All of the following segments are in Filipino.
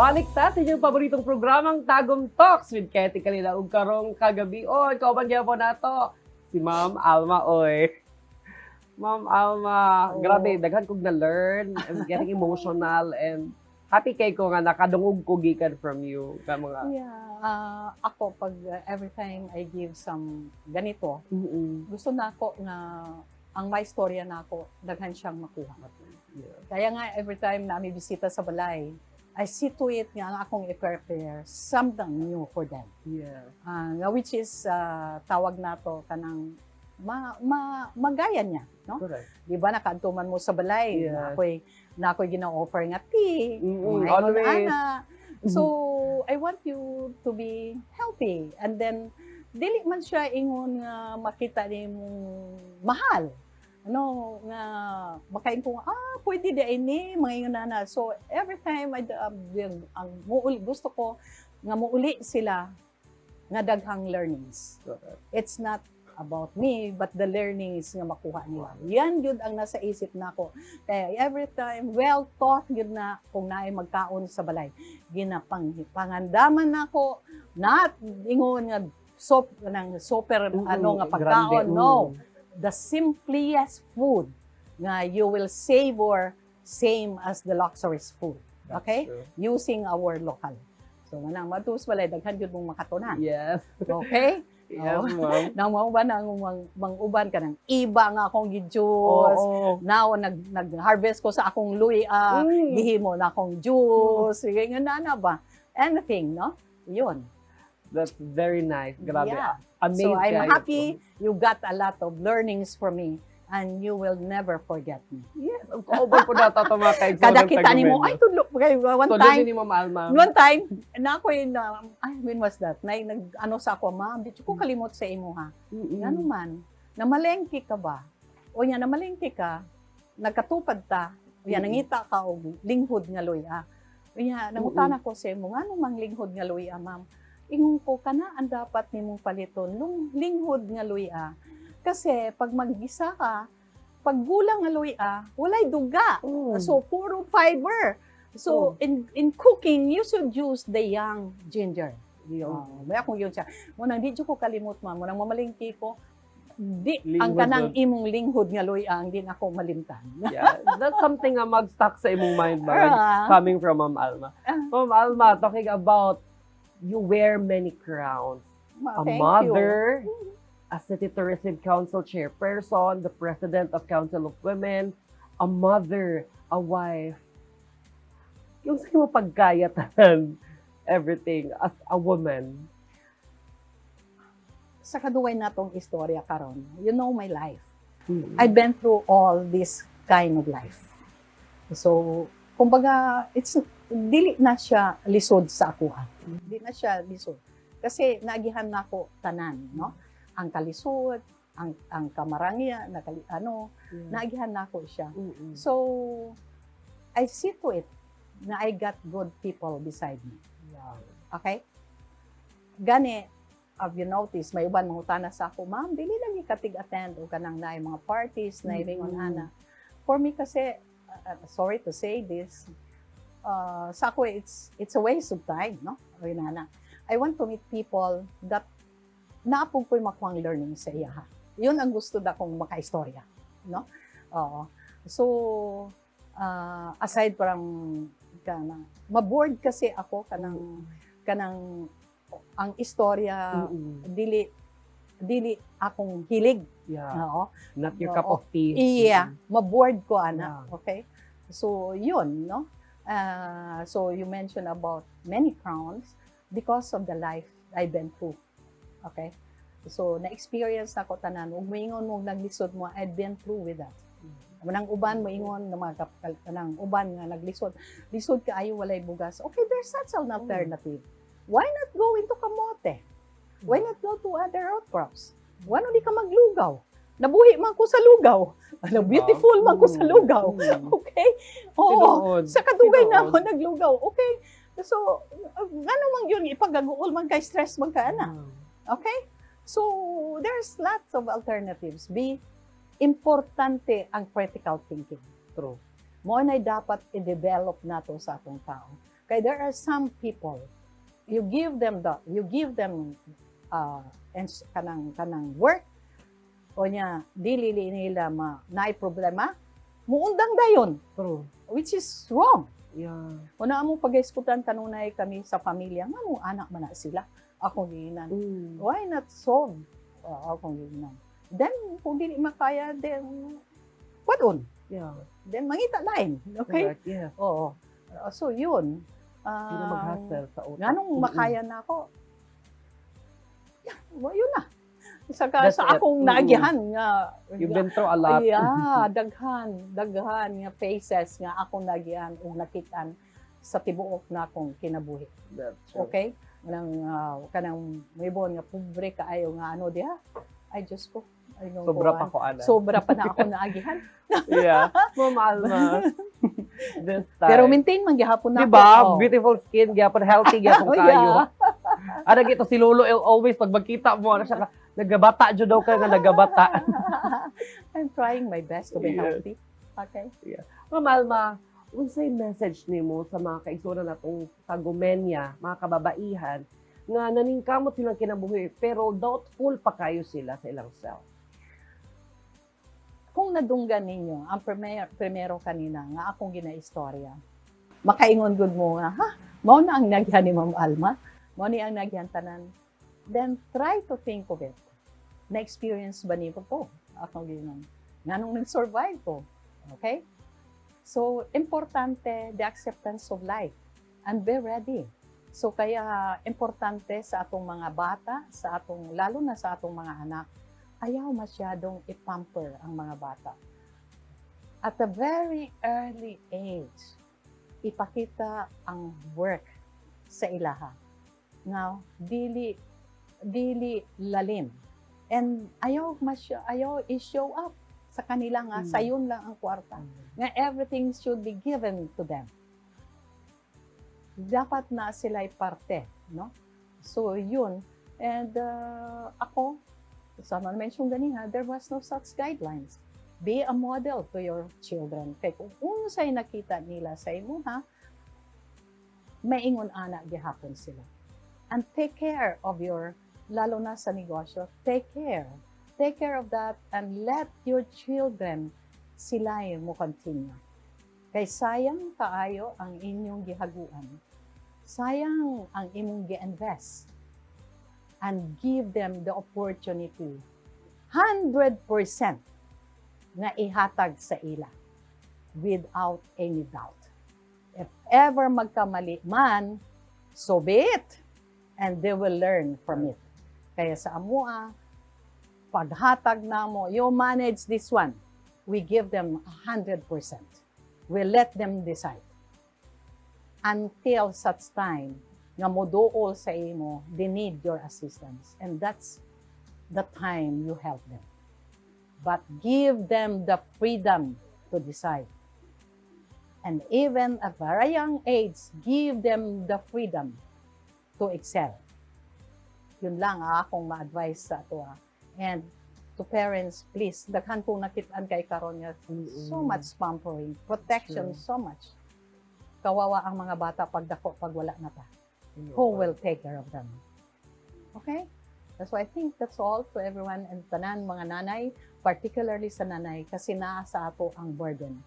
Balik ta sa inyong paboritong programang Tagom Talks with Ketty Kalila ug karong kagabi on kauban gyapon nato si Ma'am Alma oy. Ma'am Alma, grabe daghan kog na-learn. I'm getting emotional and happy kay ko nga nakadungog ko gikan from you ka mga Ako pag every time I give some ganito, gusto na ako nga ang may storya na ako daghan siyang makuha. Yeah. Kaya nga every time na may bisita sa balay, I see to it nga ang akong i-prepare something new for them. Yeah. Which is tawag nato kanang magaya niya, no? Correct. Di ba nakaantuman mo sa balay, Yes. na ako'y gina-offer nga tea, Always. ana. So, I want you to be healthy. And then, dili man siya ingon nga makita ni mong mahal. Ano, nga makain ko, pwede di ini, mga ingon na. So, every time, gusto ko nga muuli sila nga daghang learnings. Correct. It's not about me, but the learnings nga makuha nila. Yan yun ang nasa isip nako. Kaya every time, well taught yun na kung naay magkaon sa balay. Pangandaman nako, not ingon nga super nga pagkaon. Grande, No. The simplest food nga you will savor same as the luxurious food. That's Okay? true. Using our local. So, manang matus walay daghan yun mong makatunan. Yes. Okay? Yes, Oh. ma'am. Nang mga uban ang mang-uban ka ng iba nga akong gi-juice. Oo. Now nag-harvest ko sa akong luya, gihimo na akong juice. Sige nga na ba? Anything, no? Yun. That's very nice. Grabe. Yeah. Amazing. So I'm happy you got a lot of learnings from me and you will never forget me. Yes. Ang kauban po nato ito mga kaigsoon. Kada kita ni mo, ay tudlo one time. ni Ma'am Alma. One time, na ako'y when was that? Ano sa ako, ma'am, di ko kalimot sa imo ha. Ano man, namalengke ka ba? O yan, namalengke ka, nagkatupad ta, o yan, nangita ka og linghod nga luya. O yan, nangutana ko sa imo, ano mang linghod nga luya, ma'am? Ingon ko, kana ang dapat nimong paliton, linghod nga luya. Kasi pag maggisa ka, pag gulang nga luya, walay duga. So, puro fiber. So, in cooking, you should use the young ginger. May akong yun siya. Munang di ko kalimot, ma'am. Munang mamalingki ko, ang kanang imong linghod nga luya, ang din ako malimtan. Yeah, that's something nga mag-stuck sa imong mind ba? Coming from Ma'am Alma. Ma'am Alma, talking about you wear many crowns. A Thank mother, a City Tourism Council chairperson, the president of Council of Women, a mother, a wife. Yung sa mo pagkayatan, everything as a woman. Sa kaduway natong istorya karon, you know my life. I've been through all this kind of life. So, kumbaga, dili na siya lisod sa akuha. Dili na siya lisod. Kasi nagihan na ako tanan, no? Ang kalisod, ang kamarangya, nagihan na ako siya. So, I see to it na I got good people beside me. Okay? Gani, have you noticed, may uban mangutana sa ako, ma'am, dili lang ikatig-attend o kanang na mga parties na iringon ana. For me kasi, sorry to say this, sa ako, it's a waste of time, no? I want to meet people that naapog ko'y makuhang learning sa iya. Yun ang gusto da kong makaistorya, no? So, aside parang maboard kasi ako kanang ang istorya dili akong hilig. Yeah. Oo. Not your cup of tea. Iya, maboard ko ana. Yeah. Okay? So, yun, no? So, you mentioned about many crowns because of the life I've been through. Okay? So, na-experience na ko tanan. Ug moingon mo naglisod mo, I've been through with that. Manang uban moingon na mga kanang uban nga naglisod. Lisod ka ayo walay bugas. Okay, there's such an alternative. Why not go into kamote? Why not go to other outcrops? Why not di ka maglugaw? Nabuhi man ko sa lugaw. Beautiful man ko sa lugaw. Okay? Oo. Sa kadugay na ako naglugaw. Okay? So, ano man yun, ipagaguol man kay stress man ka ana. Okay? So, there's lots of alternatives. Importante ang critical thinking. True. mo na dapat i-develop nato sa atong tao. Kaya there are some people, you give them kanang work, o niya, dili nila naay problema, muundang dayon, True. which is wrong. Yeah. Una mo pag-eskutan kanunay kami sa pamilya, nga mo anak man na sila, akong giinan. Why not solve akong giinan? Then, kung dili makaya, then, what on? Yeah. Then, mangita lain. Okay? Correct. Yeah. Oo. So, yun. Hindi na mag-hustle sa utak. Ganong makaya na ako, yeah, yun na. That's Sa it. akong naagihan nga. You've been through a lot. Yeah, daghan nga faces nga akong naagihan o nakitaan sa tibuok na akong kinabuhi. That's true. Okay? Kanang maybon nga pobre kaayo nga ano diha. Ay Diyos ko. Ay, nung Sobra kuwan. pa ko, Ana. Sobra pa na ako naagihan. Yeah. Ma'am Alma. This time. Pero maintain man gihapon na diba? ako. Oh. Beautiful skin, gyapon healthy, gyapon Oh, kayo. yeah. Ada gito si Lolo always pag magkita mo ano siya nagabata jud daw ka nga nagabata. I'm trying my best to be Yes. healthy. Okay? Ma'am Alma, unsay message nimo sa mga kaigsunan natong tagumenya, mga kababaihan nga naningkamot silang kinabuhi pero doubtful pa kayo sila sa ilang self. Kung nadunggan ninyo, ang primero kanina nga akong ginaistorya, makaingon gud mo nga, ha? Mao na ang nagyan ni Ma'am Alma, mao ni ang nagyan tanan. Then try to think of it. Na-experience ba niyo to? Akong ginon. Nganong nag-survive ko? Okay? So, importante the acceptance of life and be ready. So, kaya importante sa atong mga bata, lalo na sa atong mga anak, ayaw masyadong ipamper ang mga bata. At a very early age, ipakita ang work sa ilaha. Now, dili lalim. And ayaw i-show up sa kanila nga, sayon lang ang kwarta. Nga everything should be given to them. Dapat na sila'y parte, no? So, yun. And ako, someone mentioned ganina, there was no such guidelines. Be a model to your children. Kaya kung unsay nakita nila sa imo, ha, maingon ana gihapon sila. And take care of your, lalo na sa negosyo, take care. Take care of that and let your children sila mo continue. Kay sayang kaayo ang inyong gihaguan. Sayang ang imong gi-invest. And give them the opportunity 100% na ihatag sa ila without any doubt. If ever magkamali man, so be it. And they will learn from it. Kaya sa amua, paghatag na mo, you manage this one. We give them 100%. We let them decide. Until such time nga moduol sa imo, they need your assistance. And that's the time you help them. But give them the freedom to decide. And even at a very young age, give them the freedom to excel. Yun lang akong ma-advise sa ato. And to parents, please, daghan kong nakitaan kay karon nga so much pampering, protection, so much. Kawawa ang mga bata pag dako, pag wala na ta. Who will take care of them? Okay? So I think that's all to everyone and tanan mga nanay, particularly sa nanay, kasi naa sa ato ang burden.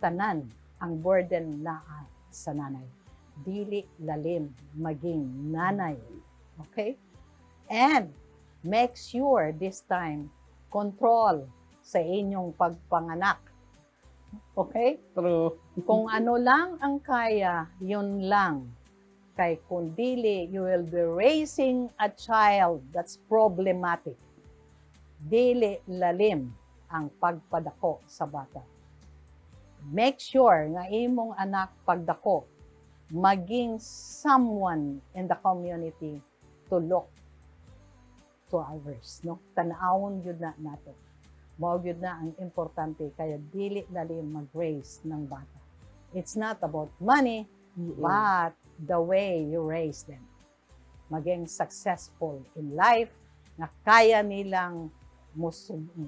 Tanan ang burden naa sa nanay. Dili lalim maging nanay. Okay? And make sure this time, control sa inyong pagpanganak. Okay? True. Kung ano lang ang kaya, yun lang. Kay kung dili, you will be raising a child that's problematic. Dili lalim ang pagpadako sa bata. Make sure nga imong anak pagdako, maging someone in the community to look to others, no? Tanawon yun na nato. Mao yun na ang importante, kaya dili lalim mag-raise ng bata. It's not about money, but the way you raise them. Maging successful in life, na kaya nilang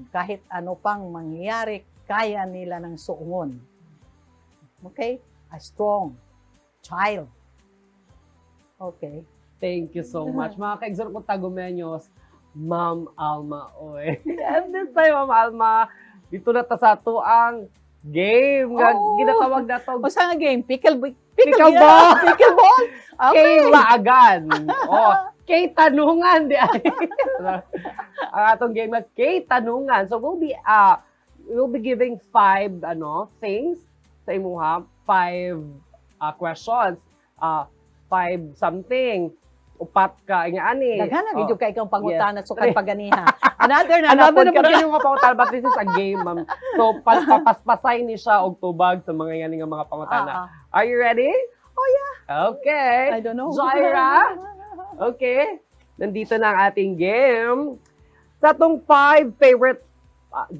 kahit ano pang mangyari, kaya nila ng suungon. Okay? A strong child. Okay. Thank you so much. Mga kaigsoon ko Tagumeños, Ma'am Alma Oy. And this time, Ma'am Alma, dito na ta sa ato ang game nga Oh. ginatawag na to O sa nga game, pickleball. Pickleball. Okay. Kay Laagan. Kay Tanungan di ay. Ang atong game nga kay Tanungan. So we'll be giving 5 things sa imuha, 5 questions. 5 something. Upat ka nga ani. Daghan na video kay kang pangutana Yes. so kay paganiha. Another na Another napod naman karon. kayo mga pangutan, but this is a game, ma'am. So, papaspasay ni siya og tubag sa mga yan nga mga pangutana. Are you ready? Oh yeah. Okay. I don't know. Jaira? Okay. Nandito na ang ating game. Sa tong 5 favorites,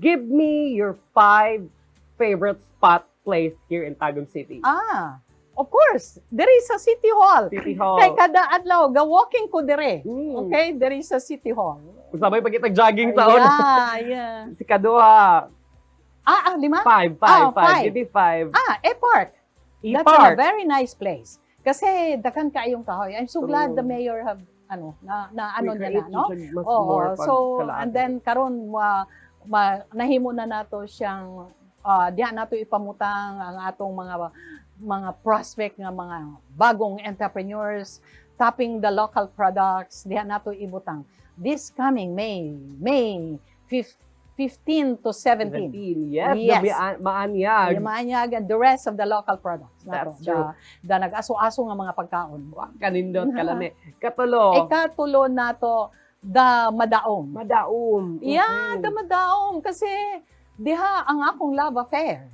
give me your 5 favorite spot place here in Tagum City. Of course, there is a city hall. City Hall. Kay kada adlaw ga-walking ko dire. Mm. Okay, there is a city hall. Sabay pag jogging sa una. Yeah. Si Kaduha. 5? 5. five. Give me 5. E-Park. That's a E-Park. very nice place. Kasi daghan kaayong kahoy. I'm so glad True. the mayor have niya na, no? Mas Oo, more so pagkalaagan. and then karon nahimo na nato siyang diha nato ipamutang ang atong mga prospect nga mga bagong entrepreneurs tapping the local products diha nato ibutang this coming May 15 to 17. 17. Yes. Yes. Maanyag. Yamanyag and the rest of the local products. That's nato. true. Da nag-aso-aso nga mga pagkaon. Kanindot kalami. Katulo. Ikatulo nato da madaom. Madaum. Yeah, da madaom kasi diha ang akong love affair.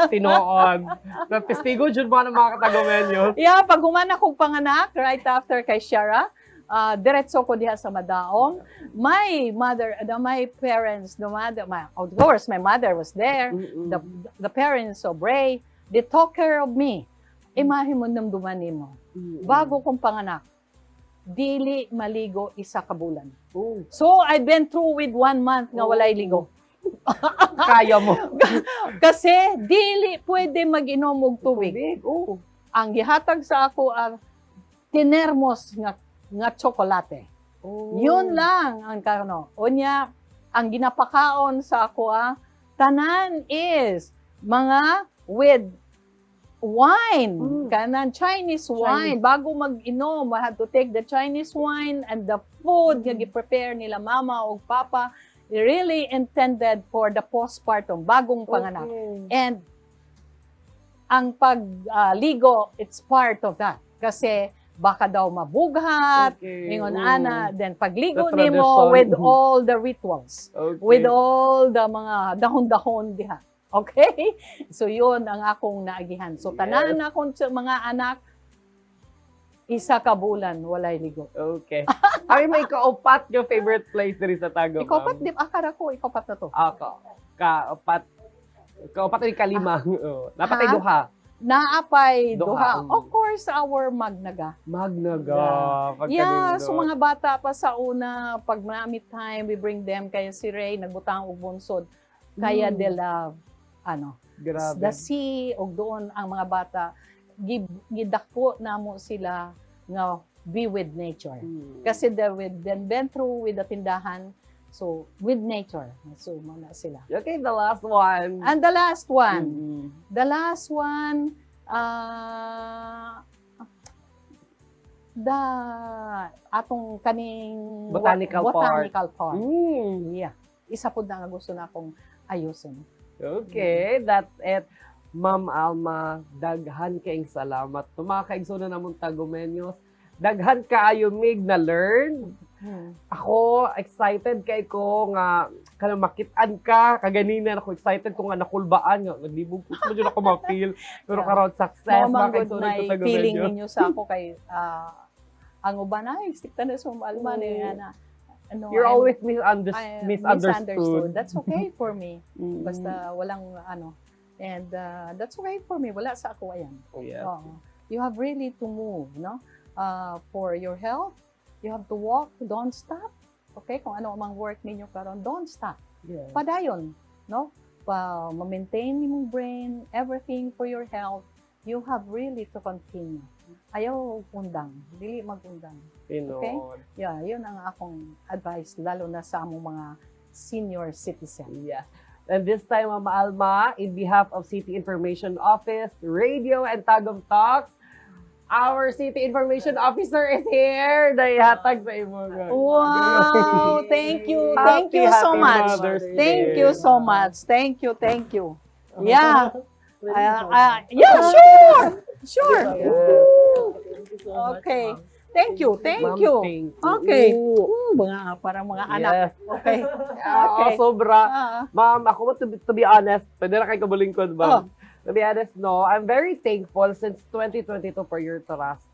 Tinood. Napistigo dyan mga Katagumeños. Yeah, pag humana kong panganak right after kay Shara, diretso ko diha sa madaom. My parents, of course, my mother was there. The parents of Ray, they took care of me. Imahe mo namduman nimo. Bago kong panganak, dili maligo isa ka bulan. So, I've been through with 1 month nga walay ligo. Kaya mo. Kasi dili pwede mag-inom og tubig. Ang gihatag sa ako ang tinermos nga tsokolate. Yun lang ang Unya, ang ginapakaon sa ako tanan is mga with wine. Kanan Chinese wine. Bago mag-inom, I have to take the Chinese wine and the food nga gi-prepare nila mama o papa really intended for the postpartum, bagong panganak. And ang pagligo, it's part of that. Kasi baka daw mabughat, ingon ana, then pagligo The nimo tradition. with all the rituals, with Okay. all the mga dahon-dahon diha. Okay? So yun ang akong naagihan. So tanan akong mga anak, isa ka bulan, walay ligo. Okay. Ay, may kaupat yung favorite place diri sa Tagum. Ikapat, di akara ko, ikapat na to. Ako. Kaupat ni kalima. Dapat ay duha. Naapay Duha. duha. Of course, our magnaga. Magnaga. Yeah, so mga bata pa sa una, pag marami time, we bring them. Kaya si Ray, nagbutang og bunsod. Kaya de la, Grabe. the sea, og doon ang mga bata, gidako namo sila nga be with nature. Kasi they've been through with the tindahan, so with nature. So muna sila. Okay, the last one. And the last one, Mm. the atong kaning Botanical Park. Mm. Yeah. Isa po na nga gusto na akong ayusin. Okay, that's it. Ma'am Alma, daghan kaing salamat. Tumakaiso na namong Tagumeños. Daghan kaayo mig na learn. Ako, excited kay ko nga kanang makitaan ka. Kaganina ako excited ko nga nakulbaan nga. Naglibog ko mo dyan ako ma-feel. Pero karon success. Mamang good Makaiso na may ko feeling Tagumeños. ninyo sa ako kay ang uban ay stikta na sa Alma na You're always I'm misunderstood. That's okay for me. Mm. Basta walang and that's okay for me. Wala sa ako ayan. Yeah. You have really to move, no? For your health, you have to walk, don't stop. Okay? Kung ano mang work ninyo karon, don't stop. Yeah. Padayon, no? ma-maintain yung brain, everything for your health, you have really to continue. Ayaw undang, dili mag-undang. Tinood. Yeah, yun ang akong advice, lalo na sa among mga senior citizen. Yeah. And this time, Mama Alma, in behalf of City Information Office, Radio and Tagum Talks, our City Information Officer is here. Dayhatag sa imo. Wow! Thank you. Thank you so Happy much. Mother's Day. Thank you so much. Thank you. Thank you. Yeah. Yeah, sure. Sure. Okay. Thank you. Thank Ma'am, you. thank you. Okay. Ooh. Mga parang mga anak. Yes. Okay. Okay. Sobra. Ah. Ma'am, ako to be honest, pwede na kayo kabulingkod, ma'am. Oh. To be honest, no, I'm very thankful since 2022 for your trust.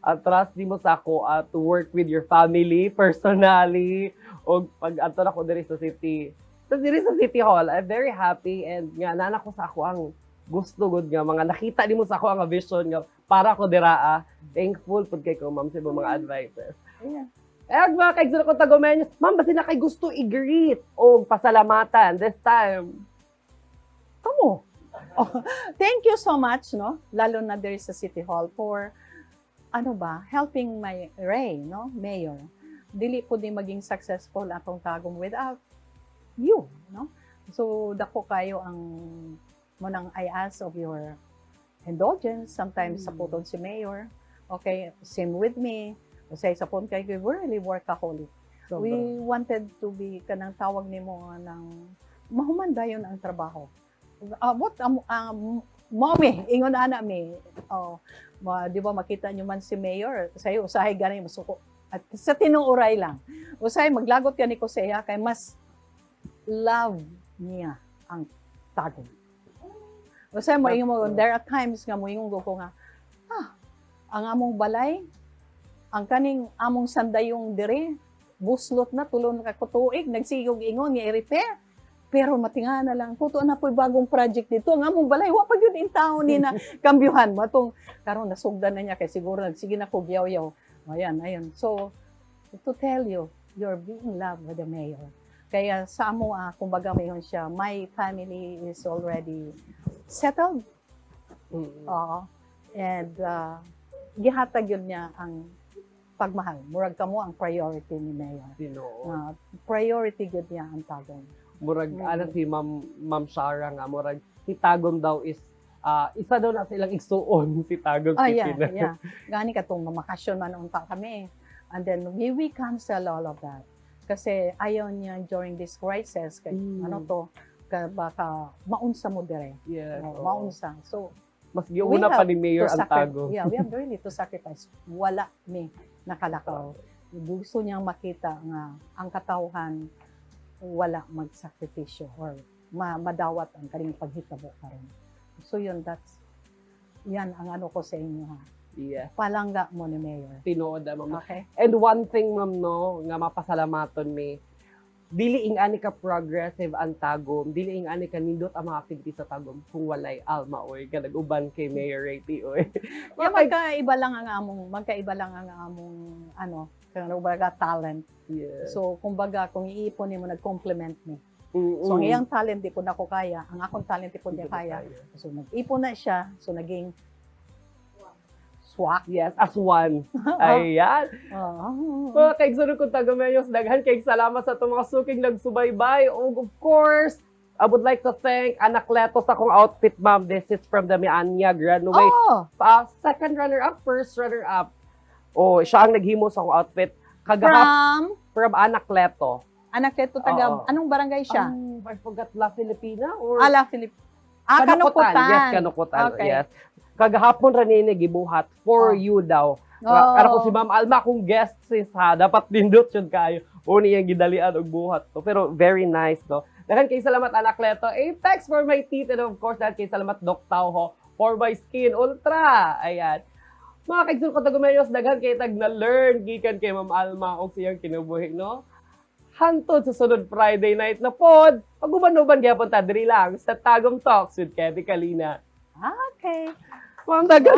Trust di mo sa ako to work with your family, personally, o pag ato na ko diri sa city. So, diri sa City Hall, I'm very happy and nga nana ko sa ako ang gusto gud nga mga nakita nimo sa ako ang vision nga para ko diraa. Thankful pud kay ko, ma'am, sa imong mga advices. Yeah. Eh, mga kaigsuno ko tagumenyos, ma'am, basi na kay gusto i-greet o pasalamatan this time. Kamo. Oh, thank you so much, no? Lalo na there sa City Hall for helping my Ray, no? Mayor. Dili po di maging successful atong Tagum without you, no? So dako kayo ang munang I ask of your indulgence sometimes sa puton si Mayor. Okay, same with me. Kasi sa pon kay we really workaholic. We wanted to be kanang tawag nimo ng mahuman dayon ang trabaho. Mommy, ingon ana mi. Di ba makita nyo man si Mayor, sayo usahay ganay masuko. At sa tinuuray lang. Usahay maglagot ka ni Koseya kay mas love niya ang Tagum. Usahay mo ingon mo, there are times nga mo ingon ko nga, ang among balay, ang kaning among sandayong dire, buslot na tulon ka kutuig, nagsigog ingon nga i-repair. Pero matinga na lang, puto na po'y bagong project dito. Nga mong balay, wapag yun in taon ni na kambyuhan mo. Itong, karon nasugdan na niya, kaya siguro nagsige na ko yaw-yaw. Ayan. So, to tell you, you're being loved by the mayor. Kaya sa amo, kumbaga mayon siya, my family is already settled. And gihatag yun niya ang pagmahal. Murag ka mo ang priority ni mayor. Priority yun niya ang Tagum. Murag si Ma'am Shara nga murag si Tagum daw is isa daw na silang igsuon si Tagum City. Yeah. Gani katong mamakasyon man unta kami. And then we cancel all of that. Kasi ayaw niya during this crisis kay baka maunsa mo dire. Yes. Maunsa. So mas giuna pa ni Mayor ang Tagum. Yeah, we have really to sacrifice. Wala mi nakalakaw. Gusto niyang makita nga ang katawhan wala magsakripisyo or madawat ang kaning paghitabo karon. So yan ang ano ko sa inyo ha. Yes. Palangga mo ni Mayor. Tinuod ma'am. Okay. And one thing ma'am no nga mapasalamaton mi dili ing ani ka progressive ang Tagum, dili ing ani ka nindot ang mga activities sa Tagum kung walay Alma oy ka nag-uban kay Mayor Ray oy. Magkaiba lang ang among kanang talent. Yes. So kumbaga kung iipon nimo nag-complement ni. So ang iyang talent di po na ko kaya, ang akong talent di po niya kaya. So nag-ipon na siya, so naging swak. Yes, as one. Ayan. Mga kaigsuno kong Tagumenyos, daghan kay salamat sa itong mga suking nagsubaybay. Of course, I would like to thank Anak Leto sa akong outfit, ma'am. This is from the Mianya Graduate. Second runner-up, first runner-up. Siya ang naghimo sa akong outfit. From Anak Leto. Anak Leto, anong barangay siya? I forgot, La Filipina? Or La Filipina. Kanukutan. Yes, Kanukutan. Okay. Yes. Kagahapon ranini gibuhat for you daw. Ara ko si Ma'am Alma kung guest sis ha, dapat dindot yun kayo. Uni yung gidalian og buhat to. Pero very nice no. Daghan kay salamat Anak Leto. Thanks for my teeth and of course daghan kay salamat Doc Tauho for my skin ultra. Ayan. Mga kaigsuno ko Tagumenyos, daghan kay tag na learn gikan kay Ma'am Alma og siyang kinabuhi no. Hantod sa sunod Friday night na pod. Pag-uban-uban gyapon ta diri lang sa Tagum Talks with Kevin Kalina. Okay. Ma'am, daghan